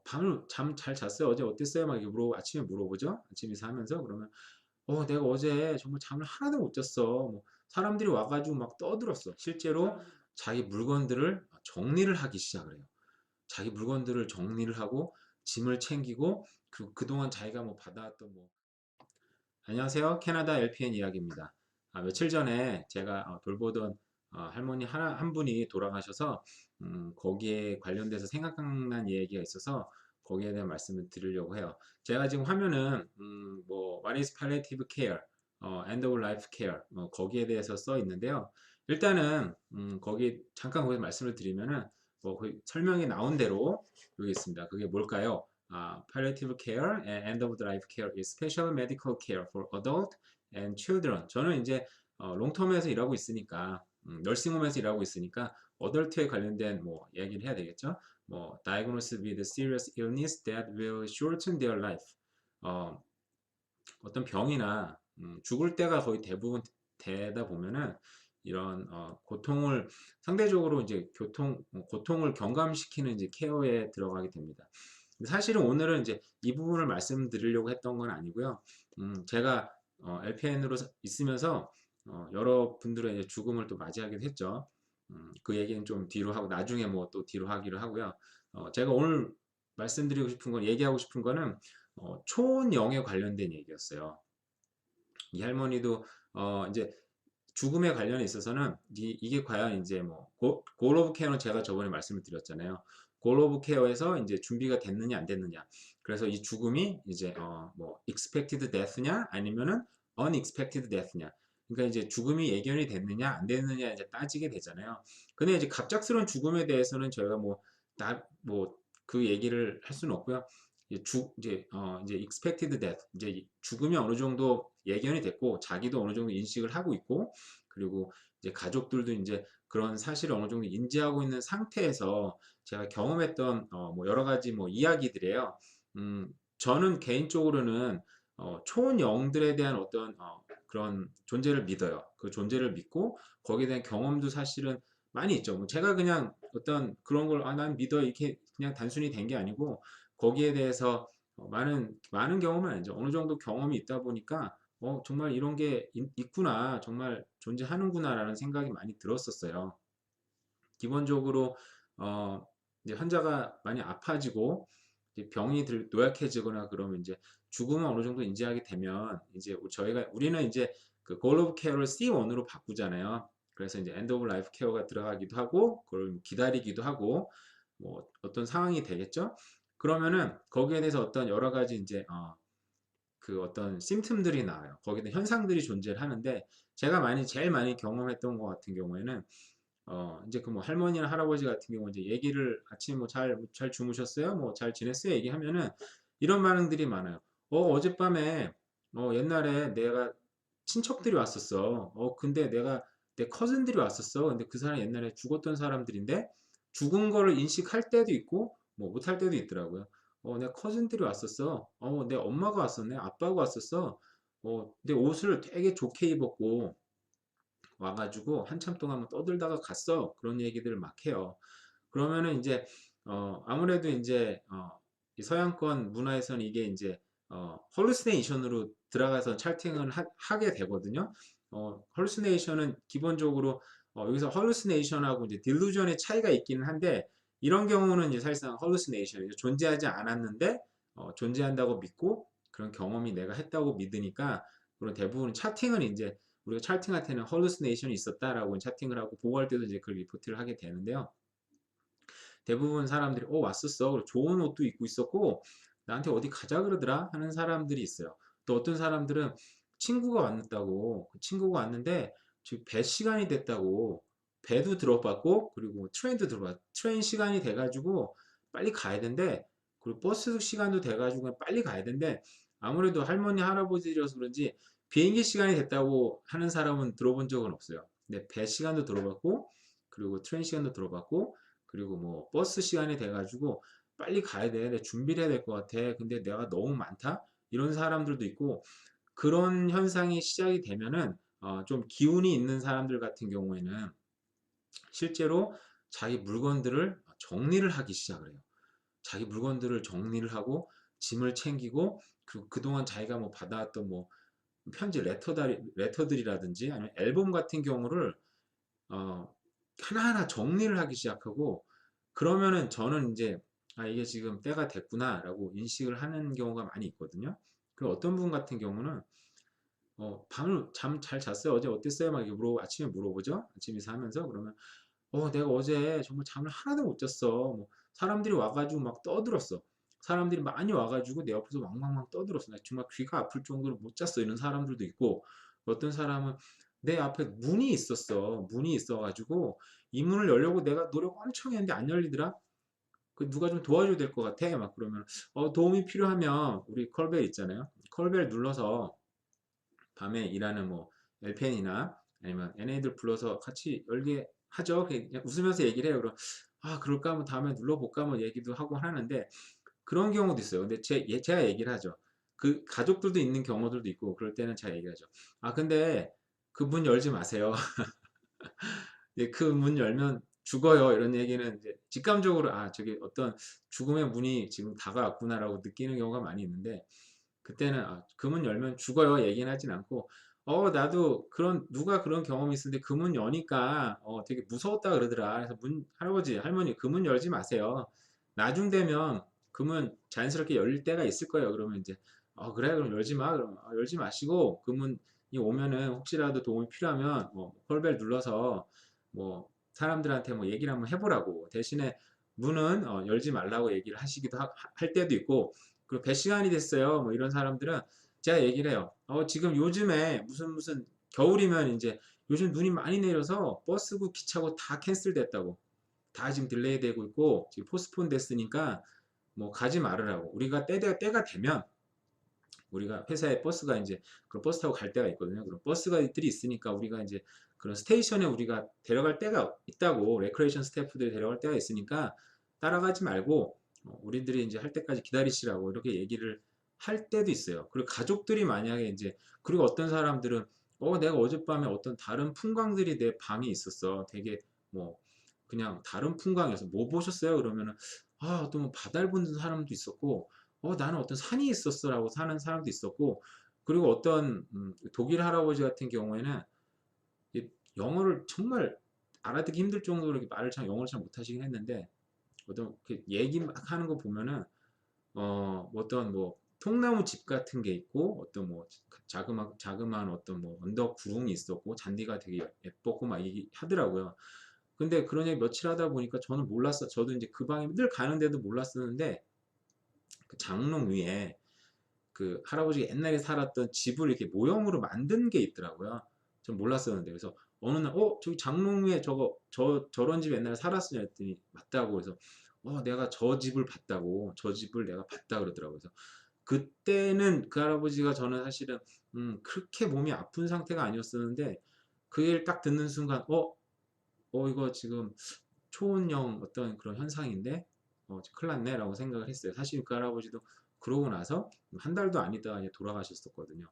밤을 잠 잘 잤어요? 어제 어땠어요? 막 이렇게 아침에 물어보죠. 아침 인사하면서. 그러면 내가 어제 정말 잠을 하나도 못 잤어. 뭐 사람들이 와가지고 막 떠들었어. 실제로 자기 물건들을 정리를 하기 시작을 해요. 자기 물건들을 정리를 하고 짐을 챙기고 그동안 자기가 뭐 받아왔던 뭐 안녕하세요. 캐나다 LPN 이야기입니다. 며칠 전에 제가 돌보던 할머니 한 분이 돌아가셔서 거기에 관련돼서 생각난 얘기가 있어서 거기에 대한 말씀을 드리려고 해요. 제가 지금 화면은 뭐 What is palliative care, End of life care 거기에 대해서 써 있는데요. 일단은 거기 잠깐 거기서 말씀을 드리면은 뭐 거기 설명이 나온 대로 여기 있습니다. 그게 뭘까요? palliative care and end of life care is special medical care for adult and children. 저는 이제 롱텀에서 일하고 있으니까 널싱홈에서 일하고 있으니까 어덜트에 관련된 뭐 얘기를 해야 되겠죠. 뭐 diagnosed with serious illness that will shorten their life. 어, 어떤 병이나 죽을 때가 거의 대부분 되다 보면은 이런 고통을 상대적으로 이제 고통을 경감시키는 이제 케어에 들어가게 됩니다. 사실은 오늘은 이제 이 부분을 말씀드리려고 했던 건 아니고요. 제가 LPN으로 있으면서 여러분들의 이제 죽음을 또 맞이하기도 했죠. 그 얘기는 좀 뒤로 하고 나중에 뭐 또 뒤로 하기로 하고요. 제가 오늘 말씀드리고 싶은 건 얘기하고 싶은 거는 초혼영에 관련된 얘기였어요. 이 할머니도 이제 죽음에 관련해 있어서는 이게 과연 이제 뭐 골 오브 케어는 제가 저번에 말씀을 드렸잖아요. 골 오브 케어에서 이제 준비가 됐느냐 안 됐느냐. 그래서 이 죽음이 이제 뭐 expected death냐 아니면은 unexpected death냐. 그러니까 이제 죽음이 예견이 됐느냐 안 됐느냐 이제 따지게 되잖아요. 근데 이제 갑작스러운 죽음에 대해서는 저희가 뭐 그 얘기를 할 수는 없고요. 이제 expected death 이제 죽음이 어느 정도 예견이 됐고 자기도 어느 정도 인식을 하고 있고 그리고 이제 가족들도 이제 그런 사실을 어느 정도 인지하고 있는 상태에서 제가 경험했던 뭐 여러 가지 뭐 이야기들이에요. 저는 개인적으로는 초혼 영들에 대한 어떤 그런 존재를 믿어요. 그 존재를 믿고 거기에 대한 경험도 사실은 많이 있죠. 뭐 제가 그냥 어떤 그런 걸 난 믿어 이렇게 그냥 단순히 된 게 아니고 거기에 대해서 많은 경험은 아니죠. 어느 정도 경험이 있다 보니까 정말 이런 게 있구나, 정말 존재하는구나라는 생각이 많이 들었었어요. 기본적으로 어, 이제 환자가 많이 아파지고 이제 노약해지거나 그러면 이제 죽음을 어느 정도 인지하게 되면 이제 우리는 이제 그 goal of care를 C1으로 바꾸잖아요. 그래서 이제 end of life care가 들어가기도 하고 그걸 뭐 기다리기도 하고 뭐 어떤 상황이 되겠죠. 그러면은 거기에 대해서 어떤 여러 가지 이제 그 어떤 심틈들이 나와요. 거기에 현상들이 존재를 하는데 제가 제일 많이 경험했던 것 같은 경우에는 이제 그 뭐 할머니나 할아버지 같은 경우 이제 얘기를 아침에 뭐 잘 주무셨어요? 뭐 잘 지냈어요? 얘기하면은 이런 반응들이 많아요. 어젯밤에 옛날에 내가 친척들이 왔었어. 근데 내 커즌들이 왔었어. 근데 그 사람 옛날에 죽었던 사람들인데 죽은 거를 인식할 때도 있고 뭐 못할 때도 있더라고요. 내 커즌들이 왔었어. 내 엄마가 왔었네. 아빠가 왔었어. 내 옷을 되게 좋게 입었고 와가지고 한참 동안 뭐 떠들다가 갔어. 그런 얘기들을 막 해요. 그러면은 이제 아무래도 이제 이 서양권 문화에서는 이게 이제 헐루시네이션으로 들어가서 차팅을 하게 되거든요. 헐루시네이션은 기본적으로 여기서 헐루시네이션하고 이제 딜루전의 차이가 있기는 한데 이런 경우는 이제 사실상 헐루시네이션 존재하지 않았는데 존재한다고 믿고 그런 경험이 내가 했다고 믿으니까 그런 대부분 차팅은 이제 우리가 차팅할 때는 헐루시네이션이 있었다라고 차팅을 하고 보고할 때도 이제 그 리포트를 하게 되는데요. 대부분 사람들이 왔었어. 그리고 좋은 옷도 입고 있었고 나한테 어디 가자 그러더라 하는 사람들이 있어요. 또 어떤 사람들은 친구가 왔다고 그 친구가 왔는데 지금 배 시간이 됐다고 배도 들어봤고 그리고 트레인도 들어봤 트레인 시간이 돼가지고 빨리 가야 된대. 그리고 버스 시간도 돼가지고 빨리 가야 된대. 아무래도 할머니 할아버지라서 그런지 비행기 시간이 됐다고 하는 사람은 들어본 적은 없어요. 근데 배 시간도 들어봤고 그리고 트레인 시간도 들어봤고 그리고 뭐 버스 시간이 돼가지고 빨리 가야 돼. 내 준비를 해야 될 것 같아. 근데 내가 너무 많다. 이런 사람들도 있고 그런 현상이 시작이 되면은 좀 기운이 있는 사람들 같은 경우에는 실제로 자기 물건들을 정리를 하기 시작을 해요. 자기 물건들을 정리를 하고 짐을 챙기고 그동안 자기가 뭐 받아왔던 뭐 편지 레터들이라든지 아니면 앨범 같은 경우를 어, 하나하나 정리를 하기 시작하고 그러면은 저는 이제 이게 지금 때가 됐구나라고 인식을 하는 경우가 많이 있거든요. 그리고 어떤 분 같은 경우는 밤을 잠 잘 잤어요. 어제 어땠어요? 막 이렇게 아침에 물어보죠. 아침 인사하면서 그러면 내가 어제 정말 잠을 하나도 못 잤어. 뭐 사람들이 와가지고 막 떠들었어. 사람들이 많이 와가지고 내 옆에서 왕왕왕 떠들었어. 나 정말 귀가 아플 정도로 못 잤어. 이런 사람들도 있고 어떤 사람은 내 앞에 문이 있었어. 문이 있어가지고 이 문을 열려고 내가 노력 엄청 했는데 안 열리더라. 그 누가 좀 도와줘야 될 것 같아. 막 그러면 도움이 필요하면 우리 컬벨 있잖아요. 컬벨 눌러서 밤에 일하는 뭐 LPN이나 아니면 NA들 불러서 같이 열게 하죠. 그냥 웃으면서 얘기를 해요. 그럼 그럴까 뭐 다음에 눌러볼까 뭐 얘기도 하고 하는데 그런 경우도 있어요. 근데 제가 얘기를 하죠. 그 가족들도 있는 경우들도 있고 그럴 때는 제가 얘기하죠. 근데 그 문 열지 마세요. 그 문 열면 죽어요. 이런 얘기는 이제 직감적으로 저기 어떤 죽음의 문이 지금 다가왔구나라고 느끼는 경우가 많이 있는데 그때는 그 문 열면 죽어요 얘기는 하진 않고 나도 누가 그런 경험이 있었는데 그 문 여니까 되게 무서웠다 그러더라. 그래서 할아버지 할머니 그 문 열지 마세요. 나중 되면 그 문 자연스럽게 열릴 때가 있을 거예요. 그러면 이제 그래 그럼 열지 마. 그럼 열지 마시고 그 문이 오면은 혹시라도 도움이 필요하면 콜벨 눌러서 뭐 사람들한테 뭐 얘기를 한번 해보라고 대신에 문은 열지 말라고 얘기를 하시기도 할 때도 있고 그리고 배 시간이 됐어요. 뭐 이런 사람들은 제가 얘기를 해요. 지금 요즘에 무슨 겨울이면 이제 요즘 눈이 많이 내려서 버스고 기차고 다 캔슬 됐다고. 다 지금 딜레이 되고 있고 지금 포스폰 됐으니까 뭐 가지 말으라고. 우리가 때가 되면 우리가 회사에 버스가 이제 그 버스 타고 갈 때가 있거든요. 그럼 버스가들이 있으니까 우리가 이제 그런 스테이션에 우리가 데려갈 때가 있다고 레크레이션 스태프들이 데려갈 때가 있으니까 따라가지 말고 우리들이 이제 할 때까지 기다리시라고 이렇게 얘기를 할 때도 있어요. 그리고 가족들이 만약에 이제 그리고 어떤 사람들은 내가 어젯밤에 어떤 다른 풍광들이 내 방에 있었어. 되게 뭐 그냥 다른 풍광에서 뭐 보셨어요? 그러면은 어떤 뭐 바다를 보는 사람도 있었고 나는 어떤 산이 있었어라고 사는 사람도 있었고 그리고 어떤 독일 할아버지 같은 경우에는 영어를 정말 알아듣기 힘들 정도로 영어를 잘 못하시긴 했는데 어떤 얘기하는 거 보면은 어떤 뭐 통나무 집 같은 게 있고 어떤 뭐 자그마한 어떤 뭐 언덕 구릉이 있었고 잔디가 되게 예뻤고 막 하더라고요. 근데 그런 얘기 며칠 하다 보니까 저는 몰랐어. 저도 이제 그 방에 늘 가는데도 몰랐었는데 그 장롱 위에 그 할아버지가 옛날에 살았던 집을 이렇게 모형으로 만든 게 있더라고요. 전 몰랐었는데 그래서 어느 날 저기 장롱 위에 저런 집 옛날에 살았으냐 했더니 맞다고 그래서 내가 저 집을 봤다고 저 집을 내가 봤다 그러더라고요. 그래서 그때는 그 할아버지가 저는 사실은 그렇게 몸이 아픈 상태가 아니었었는데 그 얘기를 딱 듣는 순간 이거 지금 초혼형 어떤 그런 현상인데 큰일 났네 라고 생각을 했어요. 사실 그 할아버지도 그러고 나서 한 달도 아니다가 이제 돌아가셨었거든요.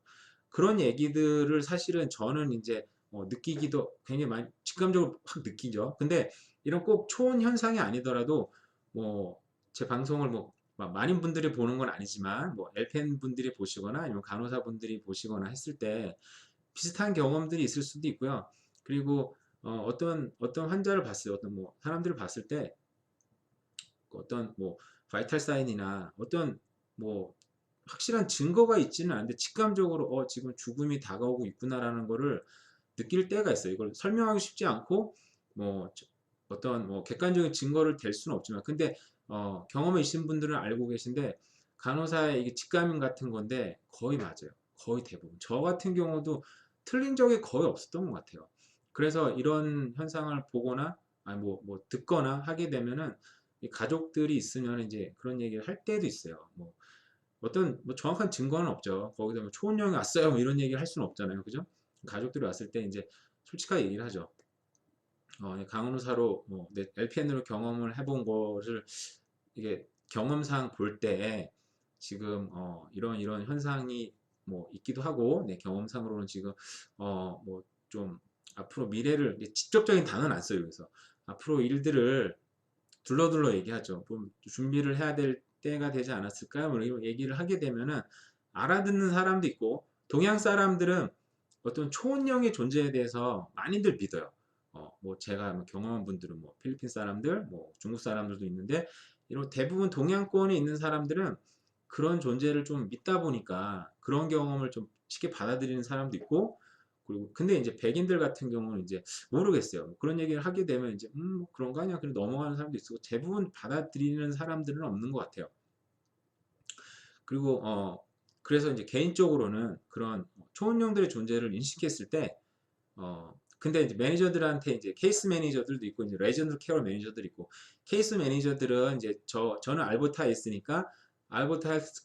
그런 얘기들을 사실은 저는 이제 느끼기도 굉장히 많이 직감적으로 확 느끼죠. 근데 이런 꼭 초혼 현상이 아니더라도 뭐 제 방송을 뭐 많은 분들이 보는 건 아니지만 뭐 LPN 분들이 보시거나 아니면 간호사 분들이 보시거나 했을 때 비슷한 경험들이 있을 수도 있고요. 그리고 어떤 환자를 봤어요. 어떤 뭐 사람들을 봤을 때 어떤 뭐 바이탈 사인이나 어떤 뭐 확실한 증거가 있지는 않은데 직감적으로 지금 죽음이 다가오고 있구나라는 거를 느낄 때가 있어요. 이걸 설명하기 쉽지 않고 뭐 어떤 뭐 객관적인 증거를 댈 수는 없지만 근데 경험이 있으신 분들은 알고 계신데 간호사의 이게 직감 같은 건데 거의 맞아요. 거의 대부분. 저 같은 경우도 틀린 적이 거의 없었던 것 같아요. 그래서 이런 현상을 보거나 아니 뭐 듣거나 하게 되면은 이 가족들이 있으면 이제 그런 얘기를 할 때도 있어요. 뭐 어떤 뭐 정확한 증거는 없죠. 거기다 뭐 초혼령이 왔어요. 뭐 이런 얘기를 할 수는 없잖아요. 그죠? 가족들이 왔을 때 이제 솔직하게 얘기를 하죠. 강의사로 뭐 LPN으로 경험을 해본 거를 이게 경험상 볼 때 지금 이런 현상이 뭐 있기도 하고 내 경험상으로는 지금 뭐 좀 앞으로 미래를 직접적인 단어는 안 써요. 그래서 앞으로 일들을 둘러둘러 얘기하죠. 좀 준비를 해야 될 때가 되지 않았을까요? 뭐 이런 얘기를 하게 되면은 알아듣는 사람도 있고, 동양 사람들은 어떤 초원령의 존재에 대해서 많이들 믿어요. 뭐 제가 뭐 경험한 분들은 뭐 필리핀 사람들, 뭐 중국 사람들도 있는데, 이런 대부분 동양권에 있는 사람들은 그런 존재를 좀 믿다 보니까 그런 경험을 좀 쉽게 받아들이는 사람도 있고, 그리고 근데 이제 백인들 같은 경우는 이제 모르겠어요. 뭐 그런 얘기를 하게 되면 이제 뭐 그런 거 아니야. 그냥 넘어가는 사람도 있고, 대부분 받아들이는 사람들은 없는 것 같아요. 그리고 그래서 이제 개인적으로는 그런 초원령들의 존재를 인식했을 때, 근데 이제 매니저들한테 이제 케이스 매니저들도 있고, 이제 레전드 케어 매니저들이 있고, 케이스 매니저들은 이제 저는 알버타 헬스니까 알버타 헬스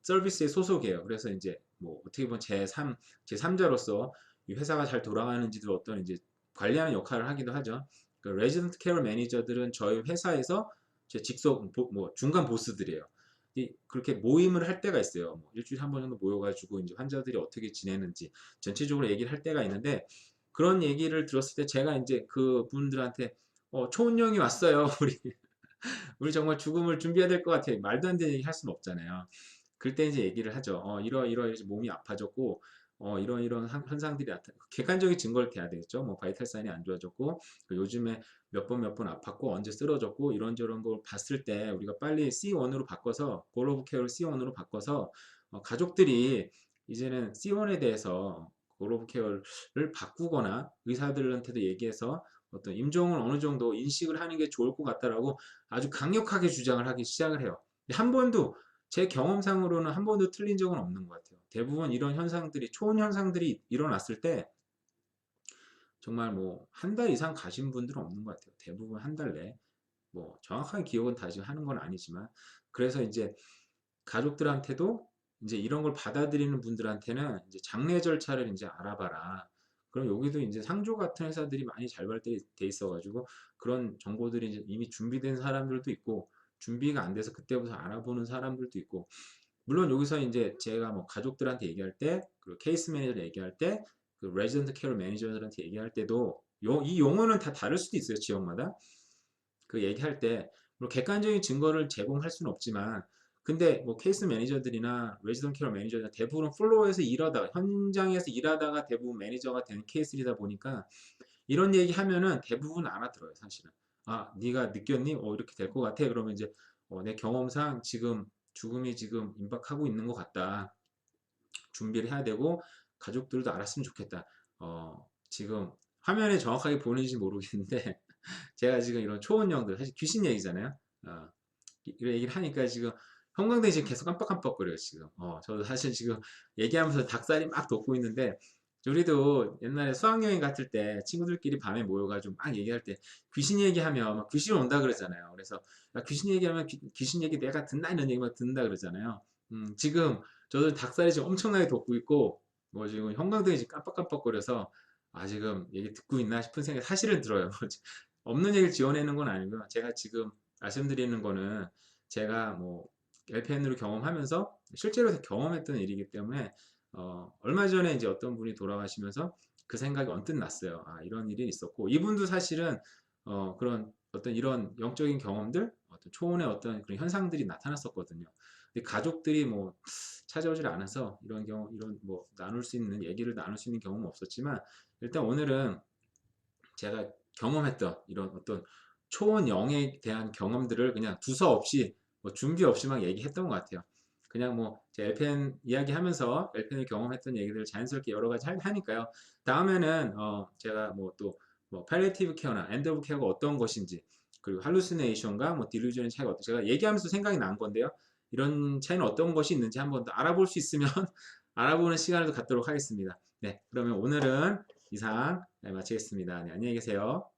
서비스의 소속이에요. 그래서 이제 뭐 어떻게 보면 제3자로서 이 회사가 잘 돌아가는지도 어떤 이제 관리하는 역할을 하기도 하죠. 그 레지던트 케어 매니저들은 저희 회사에서 제 직속 뭐 중간 보스들이에요. 그렇게 모임을 할 때가 있어요. 뭐 일주일에 한 번 정도 모여가지고 이제 환자들이 어떻게 지내는지 전체적으로 얘기를 할 때가 있는데, 그런 얘기를 들었을 때 제가 이제 그 분들한테 초은령이 왔어요. 우리 정말 죽음을 준비해야 될 것 같아요. 말도 안 되는 얘기 할 수는 없잖아요. 그럴 때 이제 얘기를 하죠. 이러이러 몸이 아파졌고, 이런 현상들이 객관적인 증거를 대야 되겠죠. 뭐 바이탈 사인이 안 좋아졌고, 요즘에 몇 번 아팠고, 언제 쓰러졌고, 이런저런 걸 봤을 때 우리가 빨리 C1으로 바꿔서, 골 오브 케어를 C1으로 바꿔서, 가족들이 이제는 C1에 대해서 골 오브 케어를 바꾸거나 의사들한테도 얘기해서 어떤 임종을 어느 정도 인식을 하는 게 좋을 것 같다라고 아주 강력하게 주장을 하기 시작을 해요. 한 번도, 제 경험상으로는 한 번도 틀린 적은 없는 것 같아요. 대부분 이런 현상들이, 초혼 현상들이 일어났을 때 정말 뭐 한 달 이상 가신 분들은 없는 것 같아요. 대부분 한 달 내. 뭐 정확한 기억은 다시 하는 건 아니지만, 그래서 이제 가족들한테도 이제 이런 걸 받아들이는 분들한테는 이제 장례 절차를 이제 알아봐라. 그럼 여기도 이제 상조 같은 회사들이 많이 잘 발달돼 있어가지고 그런 정보들이 이제 이미 준비된 사람들도 있고, 준비가 안 돼서 그때부터 알아보는 사람들도 있고, 물론 여기서 이제 제가 뭐 가족들한테 얘기할 때, 그리고 케이스 매니저를 얘기할 때, 그 레지던트 케어 매니저들한테 얘기할 때도 이 용어는 다 다를 수도 있어요, 지역마다. 그 얘기할 때 뭐 객관적인 증거를 제공할 수는 없지만, 근데 뭐 케이스 매니저들이나 레지던트 케어 매니저들 대부분 플로어에서 일하다가, 현장에서 일하다가 대부분 매니저가 되는 케이스이다 보니까 이런 얘기 하면은 대부분 알아들어요, 사실은. 아, 네가 느꼈니? 이렇게 될 것 같아. 그러면 이제 내 경험상 지금 죽음이 지금 임박하고 있는 것 같다. 준비를 해야 되고, 가족들도 알았으면 좋겠다. 지금 화면에 정확하게 보이는지 모르겠는데 제가 지금 이런 초원령들, 사실 귀신 얘기잖아요. 이런 얘기를 하니까 지금 형광등이 지금 계속 깜빡깜빡거려요, 지금. 저도 사실 지금 얘기하면서 닭살이 막 돋고 있는데, 우리도 옛날에 수학여행 갔을 때 친구들끼리 밤에 모여가지고 막 얘기할 때 귀신 얘기하면 막 귀신 온다 그러잖아요. 그래서 귀신 얘기하면 귀신 얘기 내가 듣나 이런 얘기 막 듣는다 그러잖아요. 지금 저도 닭살이 지금 엄청나게 돋고 있고, 뭐 지금 형광등이 지금 깜빡깜빡거려서 지금 얘기 듣고 있나 싶은 생각이 사실은 들어요. 없는 얘기를 지어내는 건 아니고요. 제가 지금 말씀드리는 거는 제가 뭐 LPN으로 경험하면서 실제로 경험했던 일이기 때문에, 얼마 전에 이제 어떤 분이 돌아가시면서 그 생각이 언뜻 났어요. 이런 일이 있었고, 이분도 사실은 그런 어떤 이런 영적인 경험들, 어떤 초혼의 어떤 그런 현상들이 나타났었거든요. 근데 가족들이 뭐 찾아오질 않아서 이런 뭐 나눌 수 있는 얘기를 나눌 수 있는 경험은 없었지만, 일단 오늘은 제가 경험했던 이런 어떤 초원 영에 대한 경험들을 그냥 두서없이, 뭐 준비 없이 막 얘기했던 것 같아요. 그냥 뭐 제 LPN 이야기하면서 LPN을 경험했던 얘기들을 자연스럽게 여러 가지 하니까요. 다음에는 제가 뭐 또 뭐 팔리에이티브 케어나 엔드 오브 케어가 어떤 것인지, 그리고 할루시네이션과 뭐 딜루전의 차이가 어떤, 제가 얘기하면서 생각이 난 건데요. 이런 차이는 어떤 것이 있는지 한번 더 알아볼 수 있으면 알아보는 시간을 갖도록 하겠습니다. 네, 그러면 오늘은 이상 마치겠습니다. 네, 안녕히 계세요.